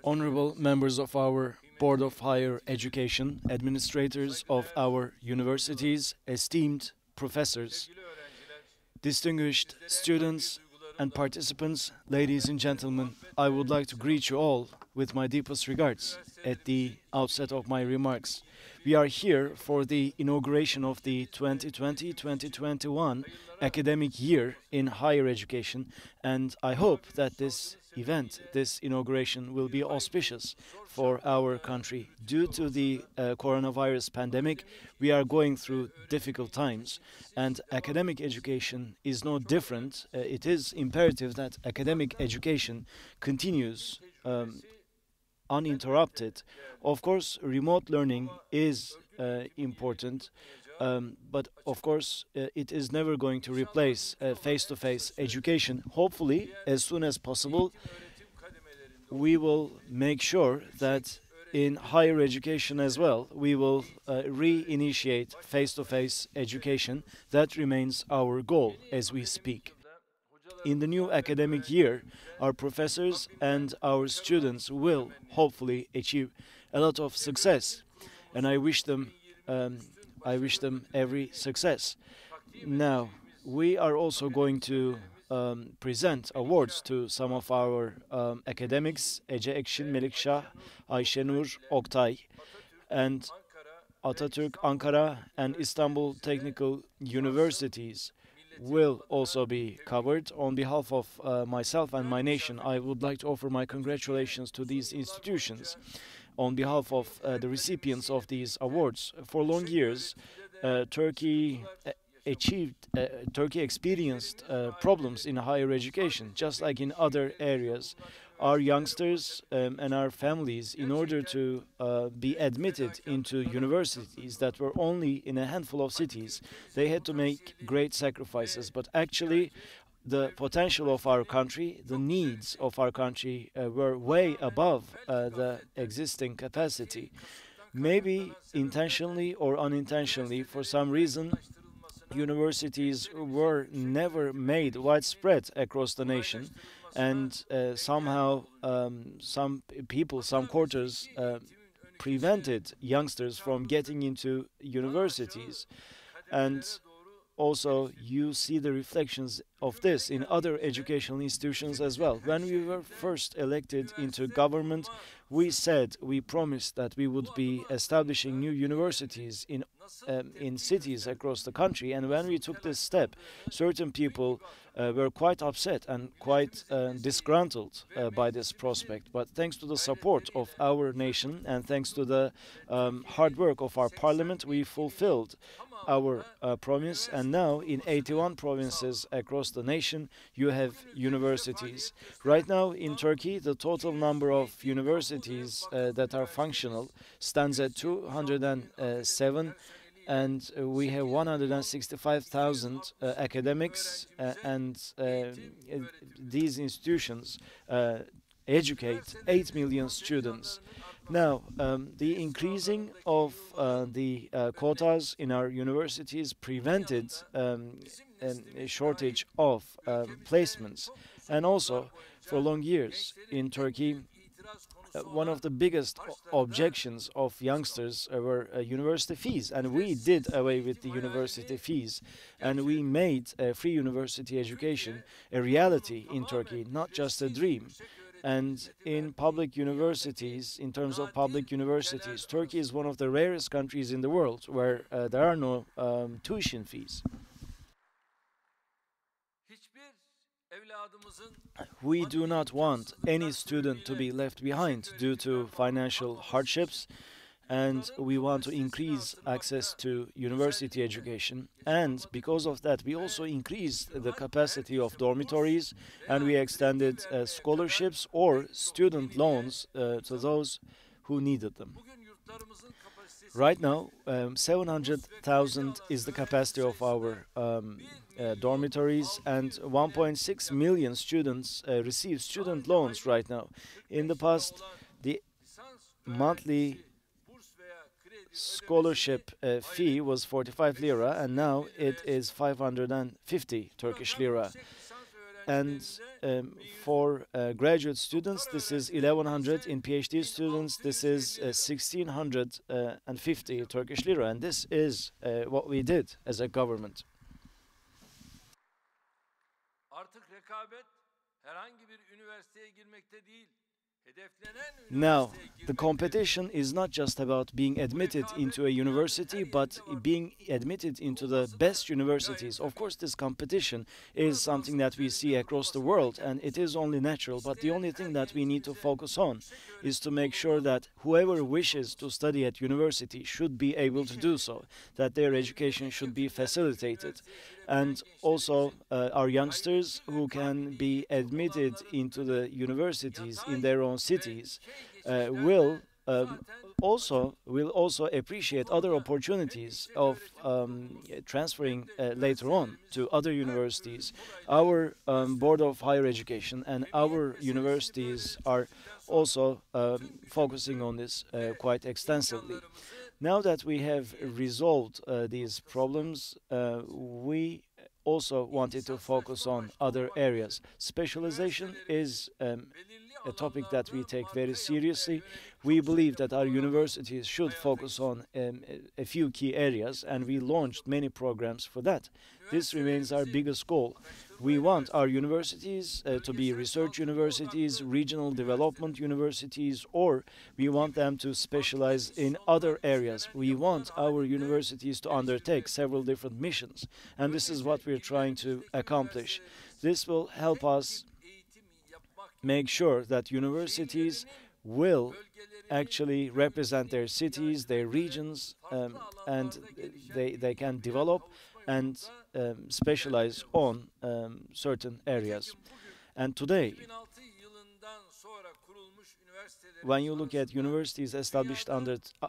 Honorable members of our Board of Higher Education, administrators of our universities, esteemed professors, distinguished students and participants, ladies and gentlemen, I would like to greet you all with my deepest regards at the outset of my remarks. We are here for the inauguration of the 2020-2021 academic year in higher education, and I hope that this event, this inauguration, will be auspicious for our country. Due to the coronavirus pandemic, we are going through difficult times, and academic education is no different. It is imperative that academic education continues uninterrupted. Of course, remote learning is important, but of course, it is never going to replace face-to-face education. Hopefully, as soon as possible, we will make sure that in higher education as well, we will reinitiate face-to-face education. That remains our goal as we speak. In the new academic year, our professors and our students will hopefully achieve a lot of success, and I wish them every success. Now, we are also going to present awards to some of our academics, Ece Ekşin, Melikşah, Ayşenur, Oktay, and Atatürk, Ankara, and Istanbul Technical Universities will also be covered. On behalf of myself and my nation, I would like to offer my congratulations to these institutions. On behalf of the recipients of these awards, for long years, Turkey Turkey experienced problems in higher education, just like in other areas. Our youngsters and our families, in order to be admitted into universities that were only in a handful of cities, they had to make great sacrifices. But actually, the potential of our country, the needs of our country were way above the existing capacity. Maybe intentionally or unintentionally, for some reason, universities were never made widespread across the nation, and somehow some people, some quarters prevented youngsters from getting into universities. And also, you see the reflections of this in other educational institutions as well. When we were first elected into government, we promised that we would be establishing new universities in cities across the country. And when we took this step, certain people were quite upset and quite disgruntled by this prospect. But thanks to the support of our nation and thanks to the hard work of our parliament, we fulfilled our promise, and now in 81 provinces across the nation you have universities. Right now in Turkey, the total number of universities that are functional stands at 207, and we have 165,000 academics, and these institutions educate 8 million students. Now, the increasing of the quotas in our universities prevented a shortage of placements. And also, for long years in Turkey, one of the biggest objections of youngsters were university fees, and we did away with the university fees, and we made free university education a reality in Turkey, not just a dream. And in public universities, in terms of public universities, Turkey is one of the rarest countries in the world where there are no tuition fees. We do not want any student to be left behind due to financial hardships, and we want to increase access to university education. And because of that, we also increased the capacity of dormitories, and we extended scholarships or student loans to those who needed them. Right now, 700,000 is the capacity of our dormitories, and 1.6 million students receive student loans right now. In the past, the monthly scholarship fee was 45 lira, and now it is 550 Turkish lira. And for graduate students, this is 1100. In PhD students, this is 1650 Turkish lira. And this is what we did as a government. Artık rekabet herhangi bir üniversiteye girmekte değil. Now, the competition is not just about being admitted into a university, but being admitted into the best universities. Of course, this competition is something that we see across the world, and it is only natural. But the only thing that we need to focus on is to make sure that whoever wishes to study at university should be able to do so, that their education should be facilitated. And also our youngsters who can be admitted into the universities in their own cities will also appreciate other opportunities of transferring later on to other universities. Our Board of Higher Education and our universities are also focusing on this quite extensively. Now that we have resolved these problems, we also wanted to focus on other areas. Specialization is a topic that we take very seriously. We believe that our universities should focus on a few key areas, and we launched many programs for that. This remains our biggest goal. We want our universities to be research universities, regional development universities, or we want them to specialize in other areas. We want our universities to undertake several different missions, and this is what we're trying to accomplish. This will help us make sure that universities will actually represent their cities, their regions, and they can develop and specialize on certain areas. And today, when you look at universities established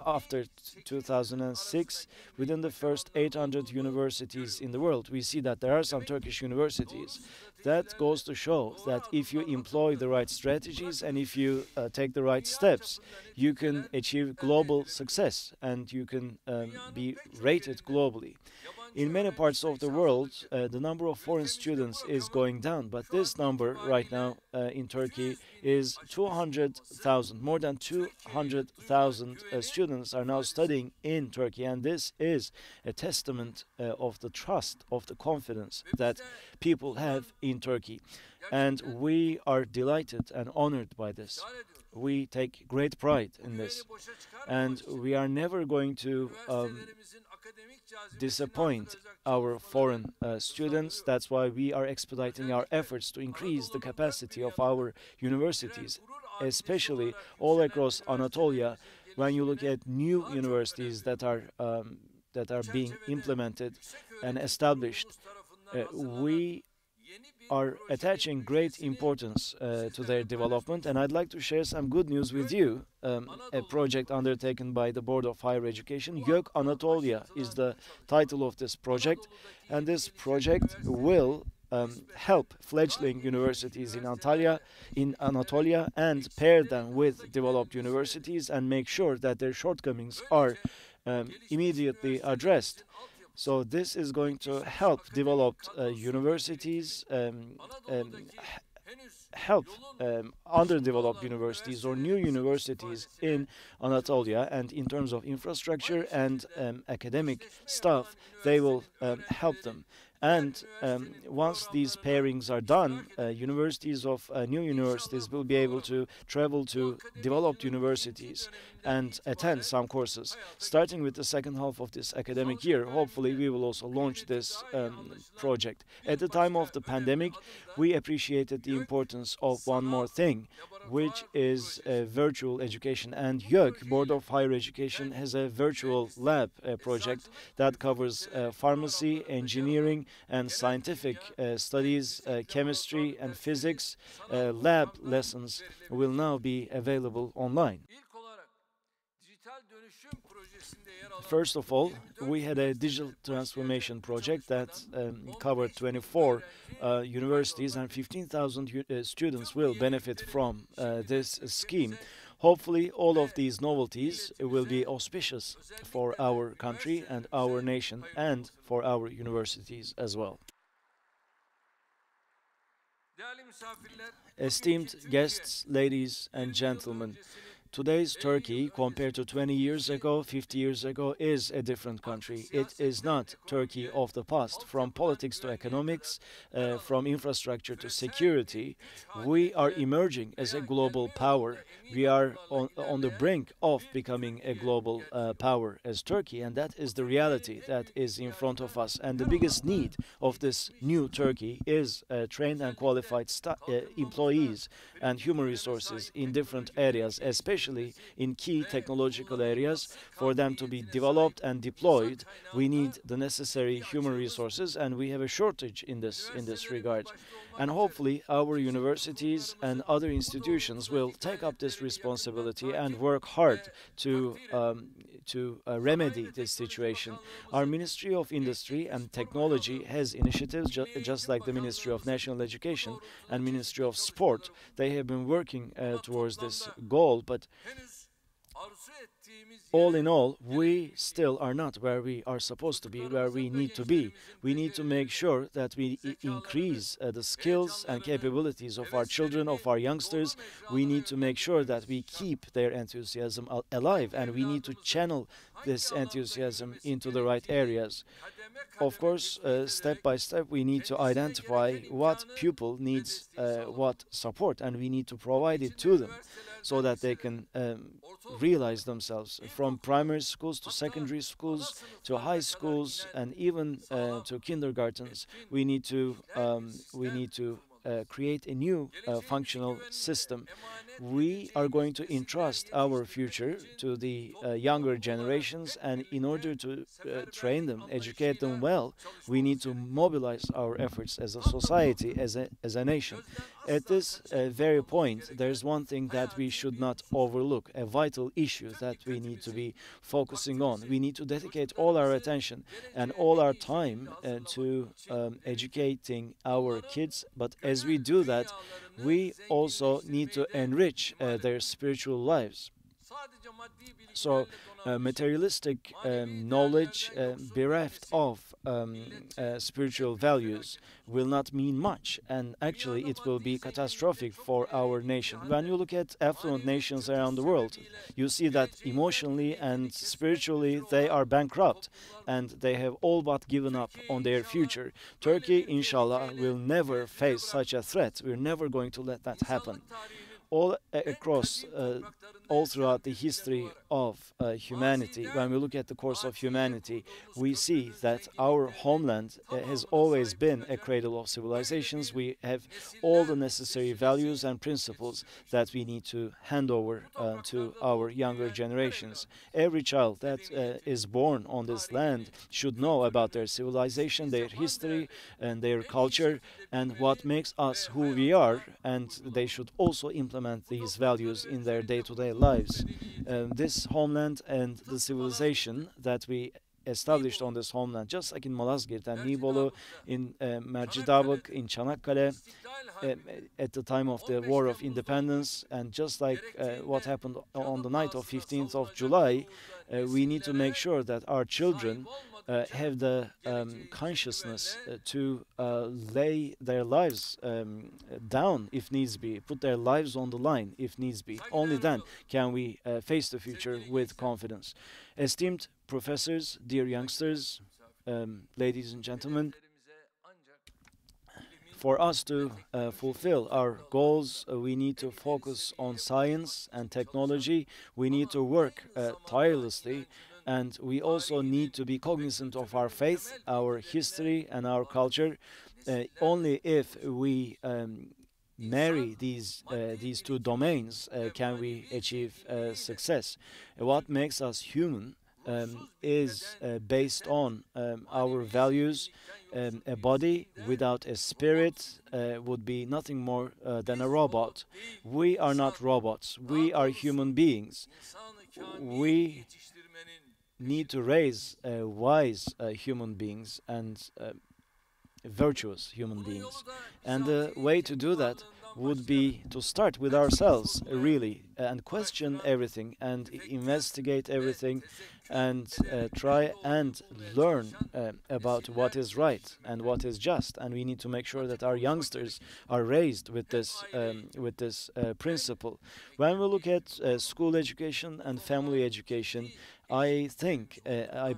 after 2006, within the first 800 universities in the world, we see that there are some Turkish universities. That goes to show that if you employ the right strategies and if you take the right steps, you can achieve global success and you can be rated globally. In many parts of the world, the number of foreign students is going down, but this number right now in Turkey is 200,000. More than 200,000 students are now studying in Turkey, and this is a testament of the trust, of the confidence that people have in Turkey. And we are delighted and honored by this. We take great pride in this, and we are never going to disappoint our foreign students. That's why we are expediting our efforts to increase the capacity of our universities, especially all across Anatolia. When you look at new universities that are being implemented and established, we are attaching great importance to their development, and I'd like to share some good news with you. A project undertaken by the Board of Higher Education, YÖK Anatolia is the title of this project, and this project will help fledgling universities in Anatolia and pair them with developed universities and make sure that their shortcomings are immediately addressed. So this is going to help developed universities, help underdeveloped universities or new universities in Anatolia, and in terms of infrastructure and academic staff, they will help them. And once these pairings are done, new universities will be able to travel to developed universities and attend some courses. Starting with the second half of this academic year, hopefully we will also launch this project. At the time of the pandemic, we appreciated the importance of one more thing, which is virtual education. And YÖK, Board of Higher Education, has a virtual lab project that covers pharmacy, engineering, and scientific studies, chemistry and physics. Lab lessons will now be available online. First of all, we had a digital transformation project that covered 24 universities, and 15,000 students will benefit from this scheme. Hopefully, all of these novelties will be auspicious for our country and our nation and for our universities as well. Değerli misafirler, bugünkü Esteemed Türkiye, guests, ladies and 20 yıl gentlemen, öncesinin today's 50 yıl Turkey, compared to öncesinin 20 years Türkiye'ydi. ago, 50 years ago, is a different Artık country. It is siyasetten not Turkey ekonomiye, of the past. From altyapıdan politics to güvenliğe kadar economics, her from alanda infrastructure to küresel bir security, güç haline we are gelen emerging as a veya global gelme yolunda power. emin We are adımlarla on the ilerleyen brink of bir becoming a Türkiye global gerçeği var. power as Turkey, and that Bu is the Türkiye'nin reality en that büyük is in ihtiyacı front da of us. And the her biggest alanda need of this new yetişmiş, Turkey is trained and özellikle qualified kalkınmamızda employees and kritik human öneme resources sahip in different teknolojilerin areas, especially geliştirilmesi in key ve technological areas. kullanılması For them to be kabiliyetine sahip developed and insan deployed, we need kaynağına the necessary human ihtiyaçlarımız var. resources, and we have a shortage in this Üniversitelerimiz regard. başta olmak And üzere hopefully, our çeşitli universities and kurumlarımızın other bu institutions doğrultuda will take up this faaliyetlerini yakından responsibility and takip work hard ve to takdir ediyorum. Sanayi remedy ve this Teknoloji situation. Our Bakanlığımızın Ministry of Gençlik Industry ve and Spor Technology Bakanlığımızın, has initiatives Milli just Eğitim like the Ministry of Bakanlığımızın National bu Education doğrultuda and Ministry çeşitli of Sport. çalışmaları var. They have been working Ama towards this toplamda goal, but henüz arzu ettiğimiz all in yere all, we gelebilmiş still değiliz. are not where we are supposed to be, where we Çocuklarımızın ve need to be. gençlerimizin We need to make becerilerini, sure that we zekalarını, increase the skills and heyecanlarını, capabilities of our children, heveslerini of our doğru youngsters. We mecralara need to make sure that we yönlendirmemiz şart. keep their enthusiasm alive, Hangi and we need to evladımızın channel hangi this alanda enthusiasm yürümesi into the right gerektiğini areas. kademe Of kademe course, tespit step ederek by step, we need to kendisine identify gereken what imkanı pupil ve needs desteği sağlamak. what support, and we need to Bunun provide it için de to them so üniversitelerden that they liselere, can realize ortaokullara, themselves from ilkokullara, primary schools to hatta secondary ana schools to sınıflarına high kadar schools inen and even sağlam, to kindergartens. etkin, We need to işler bir sistem kurmalıyız. create a new Geleceğimizi functional güvenle system. emanet We are edeceğimiz going to nesiller entrust our yetiştirmek future için to the toplum younger olarak generations, hep and in order birlikte to train seferberlik them, educate them anlayışıyla well, we need çalışmamız to gerekiyor. mobilize our efforts as a Tam da bu society, noktada as a nation. gözden At asla this very kaçırmamamız point, gereken there's one thing that we hayati should bir not husus var. overlook, a vital issue Tüm that we need to dikkatimizi, be focusing on. We vaktimizi need to dedicate all our çocuklarımızı attention and geleceğe all en our iyi şekilde time hazırlamak to için gerekiyor. educating our Onları kids. But as we gönül do that, dünyalarını we also need to zenginleştirmeyi de enrich ihmal their etmeyin. spiritual lives. Sadece maddi So, bilgilerle donanmış, materialistic manevi knowledge değerlerden yoksun bereft bir of milletin spiritual en büyük values felaketidir. will not mean much, and actually Dünyada it will maddi be catastrophic zenginlikte çok for ileri our gittiği nation. When you halde look at affluent manevi nations çöküş around the world, sebebiyle you see that geleceğinden emotionally ümidini and kesmek spiritually üzere they olan are bankrupt toplumlar var. and they have all but given up Türkiye on their inşallah future. böyle Turkey, bir inshallah, will tehlikeyle never tehdide face such a bırakmaz. threat. We're never going to let that happen. İnsanlık tarihinin All en across kadim topraklarında all throughout yaşayan the bir millet history olarak of humanity, when we look at the course of humanity, we see that our homeland has always been a cradle of civilizations. We have all the necessary values and principles that we need to hand over to our younger generations. Every child that is born on this land should know about their civilization, their history, and their culture, and what makes us who we are, and they should also implement these values in their day-to-day lives. This homeland and the civilization that we established on this homeland, just like in Malazgirt and Nibolu, in Mercidabık, in Çanakkale, at the time of the War of Independence, and just like what happened on the night of 15th of July, we need to make sure that our children have the consciousness to lay their lives down if needs be, put their lives on the line if needs be. Only then can we face the future with confidence. Esteemed professors, dear youngsters, ladies and gentlemen, for us to fulfill our goals, we need to focus on science and technology. We need to work tirelessly, and we also need to be cognizant of our faith, our history, and our culture. Only if we marry these two domains can we achieve success. What makes us human is based on our values. A body without a spirit would be nothing more than a robot. We are not robots. We are human beings. We need to raise wise human beings and virtuous human beings. And the way to do that would be to start with ourselves, really, and question everything and investigate everything and try and learn about what is right and what is just. And we need to make sure that our youngsters are raised with this principle. When we look at school education and family education, I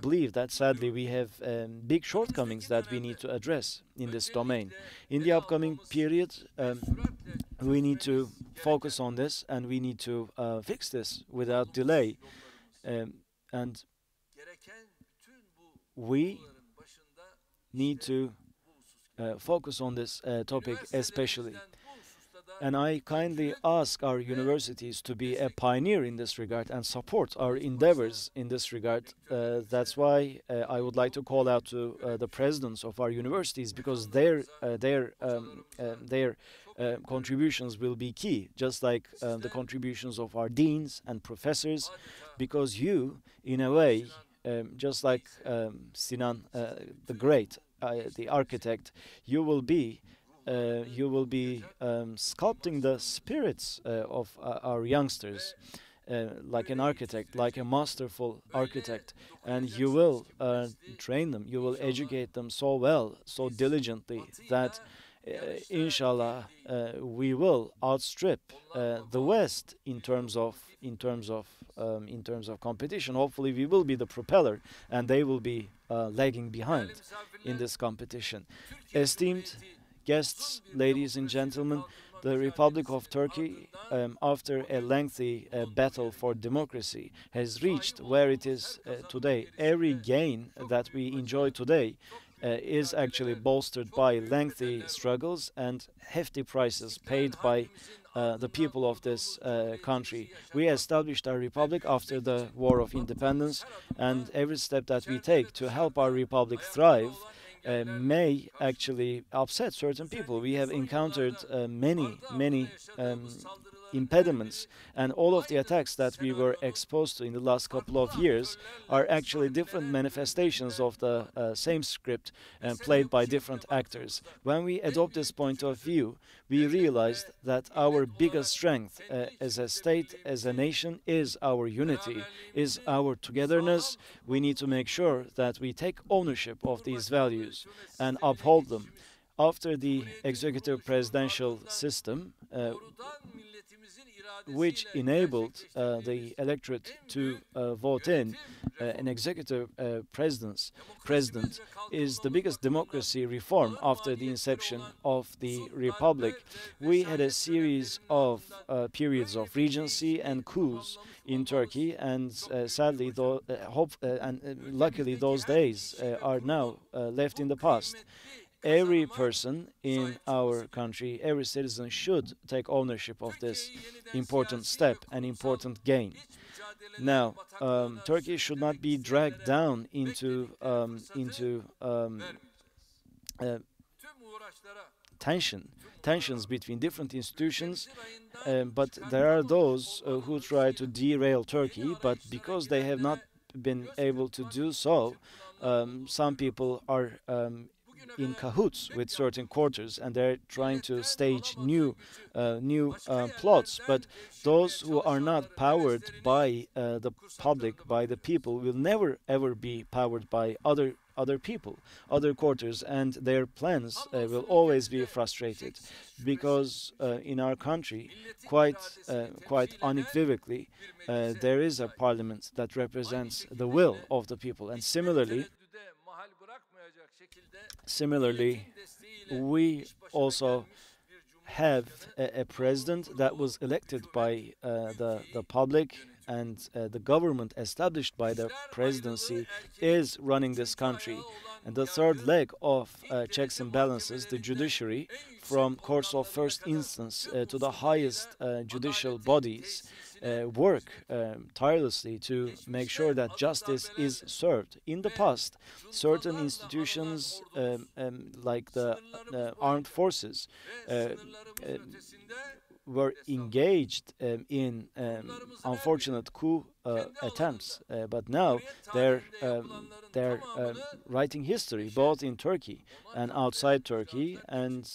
believe that sadly we have big shortcomings that we need to address in this domain. In the upcoming period, we need to focus on this and we need to fix this without delay. And we need to focus on this topic especially. And I kindly ask our universities to be a pioneer in this regard and support our endeavors in this regard. That's why I would like to call out to the presidents of our universities, because their contributions will be key, just like the contributions of our deans and professors, because you, in a way, just like Sinan the Great, the architect, you will be sculpting the spirits of our youngsters, like an architect, like a masterful architect, and you will train them, you will educate them so well, so diligently that inshallah we will outstrip the West in terms of competition. Hopefully, we will be the propeller, and they will be lagging behind in this competition. Esteemed guests, ladies and gentlemen, the Republic of Turkey, after a lengthy battle for democracy, has reached where it is today. Every gain that we enjoy today is actually bolstered by lengthy struggles and hefty prices paid by the people of this country. We established our republic after the War of Independence, and every step that we take to help our republic thrive may actually upset certain people. We have encountered many impediments, and all of the attacks that we were exposed to in the last couple of years are actually different manifestations of the same script played by different actors. When we adopt this point of view, we realized that our biggest strength as a state, as a nation, is our unity, is our togetherness. We need to make sure that we take ownership of these values and uphold them. After the executive presidential system, which enabled the electorate to vote in an executive president, is the biggest democracy reform after the inception of the republic. We had a series of periods of regency and coups in Turkey, and sadly, luckily, those days are now left in the past. Every person in our country, every citizen should take ownership of this important step and important gain. Now, Turkey should not be dragged down into tensions between different institutions, but there are those who try to derail Turkey, but because they have not been able to do so, some people are in cahoots with certain quarters, and they're trying to stage new plots. But those who are not powered by the public, by the people, will never ever be powered by other people, other quarters, and their plans will always be frustrated, because in our country, quite unequivocally, there is a parliament that represents the will of the people, and similarly, we also have a president that was elected by the public, and the government established by the presidency is running this country. And the third leg of checks and balances, the judiciary, from courts of first instance to the highest judicial bodies, work tirelessly to make sure that justice is served. In the past, certain institutions like the armed forces were engaged in unfortunate coup attempts, but now they're writing history both in Turkey and outside Turkey, and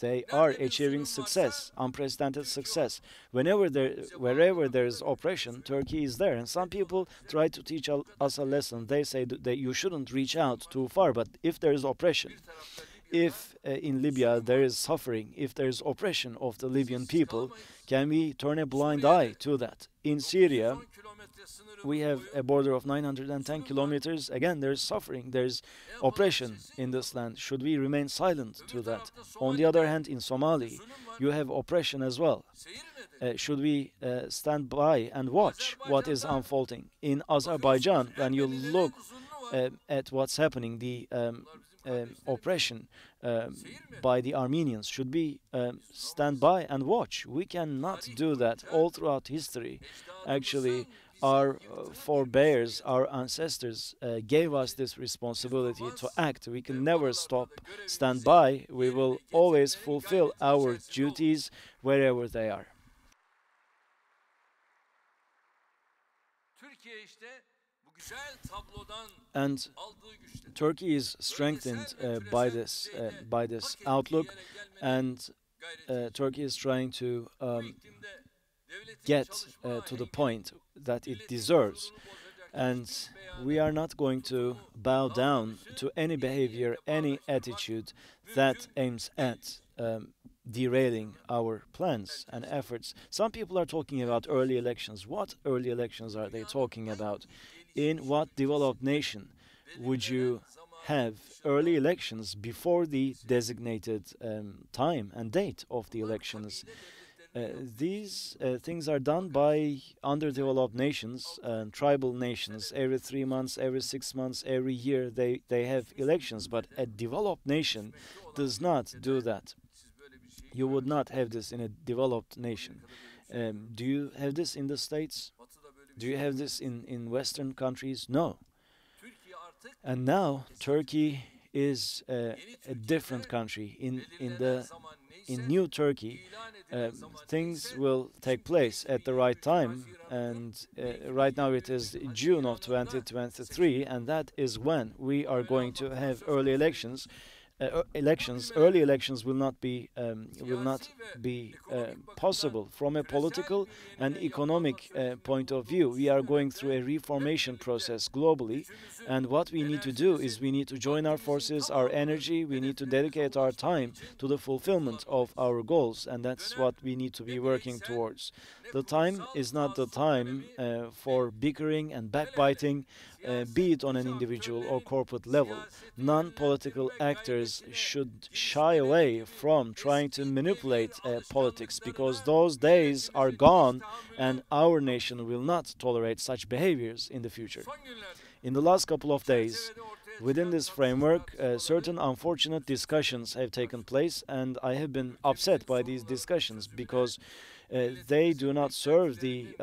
They are achieving success, unprecedented success. Wherever there is oppression, Turkey is there. And some people try to teach us a lesson. They say that you shouldn't reach out too far. But if there is oppression, if in Libya there is suffering, if there is oppression of the Libyan people, can we turn a blind eye to that? In Syria, we have a border of 910 kilometers. Again, there's suffering, there's oppression in this land. Should we remain silent to that? On the other hand, in Somali, you have oppression as well. Should we stand by and watch what is unfolding? In Azerbaijan, when you look at what's happening, the oppression by the Armenians, should we stand by and watch? We cannot do that. All throughout history, actually, our forebears, our ancestors gave us this responsibility to act. We can never stand by. We will always fulfill our duties wherever they are. And Turkey is strengthened by this outlook, and Turkey is trying to get to the point that it deserves. And we are not going to bow down to any behavior, any attitude that aims at derailing our plans and efforts. Some people are talking about early elections. What early elections are they talking about? In what developed nation would you have early elections before the designated time and date of the elections? These things are done by underdeveloped nations, tribal nations. Every 3 months, every 6 months, every year they have elections. But a developed nation does not do that. You would not have this in a developed nation. Do you have this in the States? Do you have this in Western countries? No. And now Turkey is a different country. In new Turkey, things will take place at the right time, and right now it is June of 2023, and that is when we are going to have early elections. Early elections will not be possible from a political and economic point of view. We are going through a reformation process globally, and what we need to do is we need to join our forces, our energy. We need to dedicate our time to the fulfillment of our goals, and that's what we need to be working towards. The time is not the time for bickering and backbiting, be it on an individual or corporate level. Non-political actors should shy away from trying to manipulate politics, because those days are gone, and our nation will not tolerate such behaviors in the future. In the last couple of days, within this framework, certain unfortunate discussions have taken place, and I have been upset by these discussions because they do not serve the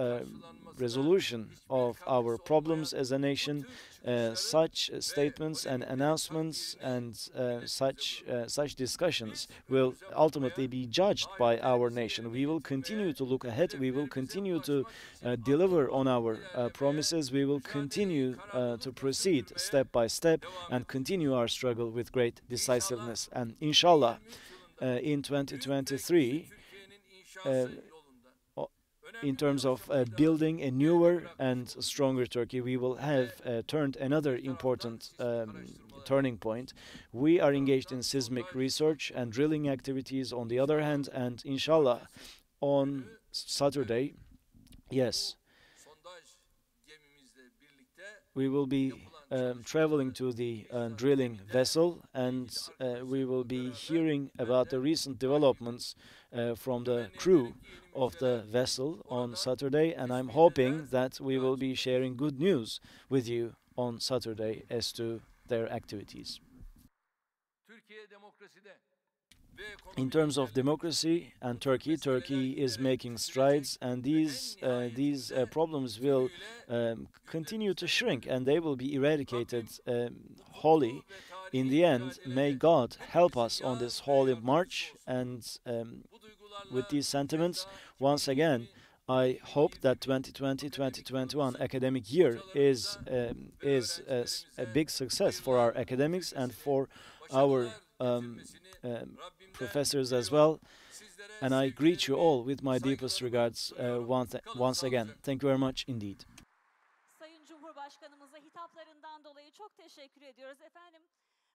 resolution of our problems as a nation. Such statements and announcements and such discussions will ultimately be judged by our nation. We will continue to look ahead. We will continue to deliver on our promises. We will continue to proceed step by step and continue our struggle with great decisiveness. And inshallah, in 2023, in terms of building a newer and stronger Turkey, we will have turned another important turning point. We are engaged in seismic research and drilling activities on the other hand, and inshallah, on Saturday, yes, we will be traveling to the drilling vessel, and we will be hearing about the recent developments from the crew of the vessel on Saturday, and I'm hoping that we will be sharing good news with you on Saturday as to their activities. In terms of democracy and Turkey, Turkey is making strides, and these problems will continue to shrink, and they will be eradicated wholly. In the end, may God help us on this holy march. And with these sentiments, once again, I hope that 2020-2021 academic year is a big success for our academics and for our professors as well. And I greet you all with my deepest regards once again. Thank you very much indeed. Sayın Cumhurbaşkanımıza hitaplarından dolayı çok teşekkür ediyoruz. Efendim,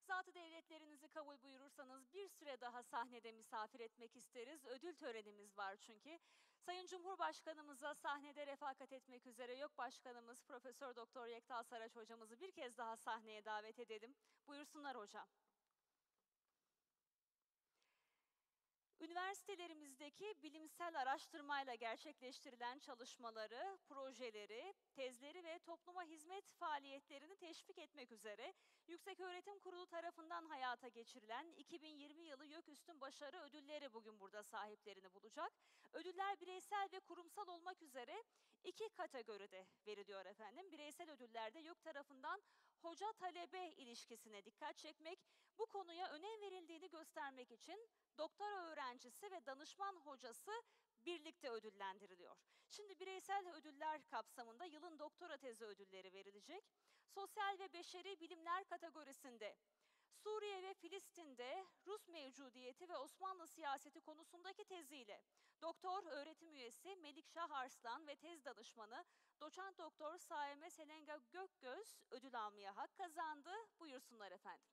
zatı devletlerinizi kabul buyurursanız bir süre daha sahnede misafir etmek isteriz. Ödül törenimiz var çünkü. Sayın Cumhurbaşkanımıza sahnede refakat etmek üzere YÖK Başkanımız Profesör Doktor Yekta Saraç hocamızı bir kez daha sahneye davet edelim. Buyursunlar hocam. Üniversitelerimizdeki bilimsel araştırmayla gerçekleştirilen çalışmaları, projeleri, tezleri ve topluma hizmet faaliyetlerini teşvik etmek üzere Yükseköğretim Kurulu tarafından hayata geçirilen 2020 yılı YÖK Üstün Başarı Ödülleri bugün burada sahiplerini bulacak. Ödüller bireysel ve kurumsal olmak üzere 2 kategoride veriliyor efendim. Bireysel ödüllerde YÖK tarafından hoca-talebe ilişkisine dikkat çekmek, bu konuya önem verildiğini göstermek için doktora öğrencisi ve danışman hocası birlikte ödüllendiriliyor. Şimdi bireysel ödüller kapsamında yılın doktora tezi ödülleri verilecek. Sosyal ve beşeri bilimler kategorisinde Suriye ve Filistin'de Rus mevcudiyeti ve Osmanlı siyaseti konusundaki teziyle doktor öğretim üyesi Melikşah Arslan ve tez danışmanı doçent doktor Saime Selenga Gökgöz ödül almaya hak kazandı. Buyursunlar efendim.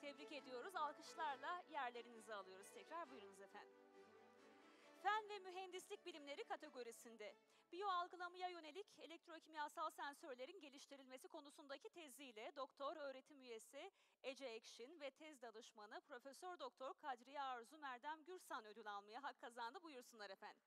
Tebrik ediyoruz. Alkışlarla yerlerinizi alıyoruz tekrar. Buyurunuz efendim. Fen ve mühendislik bilimleri kategorisinde biyoalgılamaya yönelik elektrokimyasal sensörlerin geliştirilmesi konusundaki teziyle doktor öğretim üyesi Ece Ekşin ve tez danışmanı Profesör Doktor Kadriye Arzu Merdem Gürsan ödül almaya hak kazandı. Buyursunlar efendim.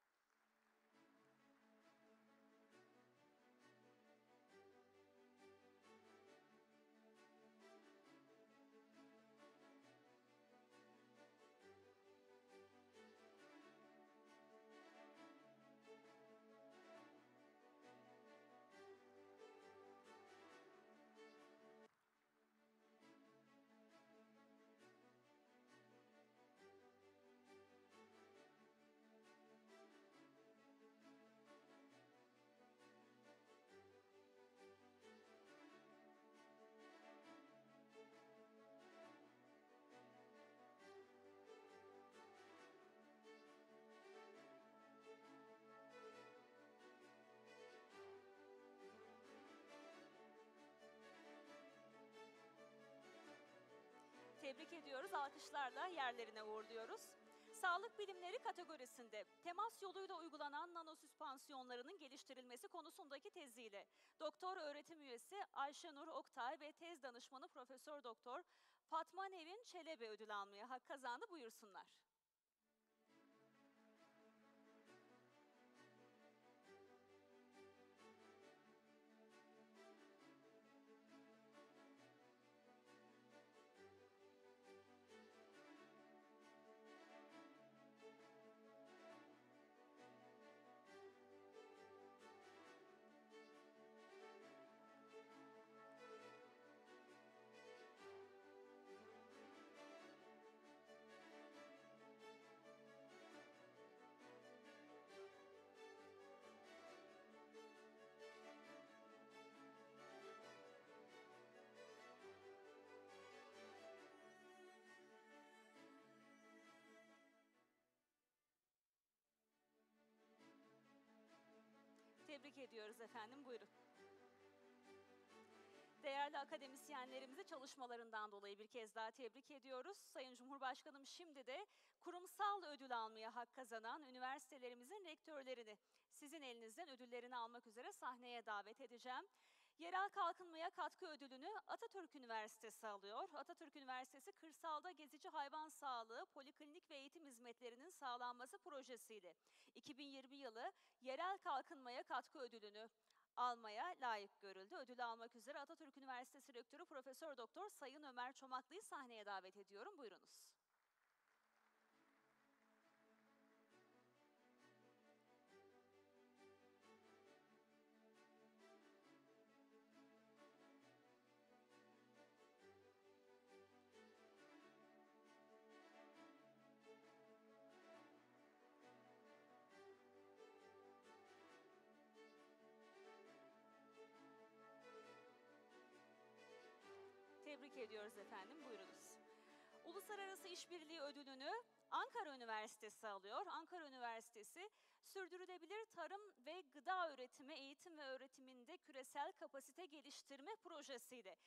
Tebrik ediyoruz. Alkışlarla yerlerine uğurluyoruz. Sağlık bilimleri kategorisinde temas yoluyla uygulanan nanosüspansiyonlarının geliştirilmesi konusundaki teziyle doktor öğretim üyesi Ayşenur Oktay ve tez danışmanı Profesör Doktor Fatma Nevin Çelebi ödül almaya hak kazandı. Buyursunlar. Tebrik ediyoruz efendim. Buyurun. Değerli akademisyenlerimizi çalışmalarından dolayı bir kez daha tebrik ediyoruz. Sayın Cumhurbaşkanım, şimdi de kurumsal ödül almaya hak kazanan üniversitelerimizin rektörlerini sizin elinizden ödüllerini almak üzere sahneye davet edeceğim. Yerel kalkınmaya katkı ödülünü Atatürk Üniversitesi alıyor. Atatürk Üniversitesi kırsalda gezici hayvan sağlığı, poliklinik ve eğitim hizmetlerinin sağlanması projesiyle 2020 yılı yerel kalkınmaya katkı ödülünü almaya layık görüldü. Ödülü almak üzere Atatürk Üniversitesi Rektörü Profesör Doktor Sayın Ömer Çomaklı'yı sahneye davet ediyorum. Buyurunuz. Tebrik ediyoruz efendim. Buyurunuz. Uluslararası İşbirliği Ödülünü Ankara Üniversitesi alıyor. Ankara Üniversitesi sürdürülebilir tarım ve gıda üretimi, eğitim ve öğretiminde küresel kapasite geliştirme projesiyle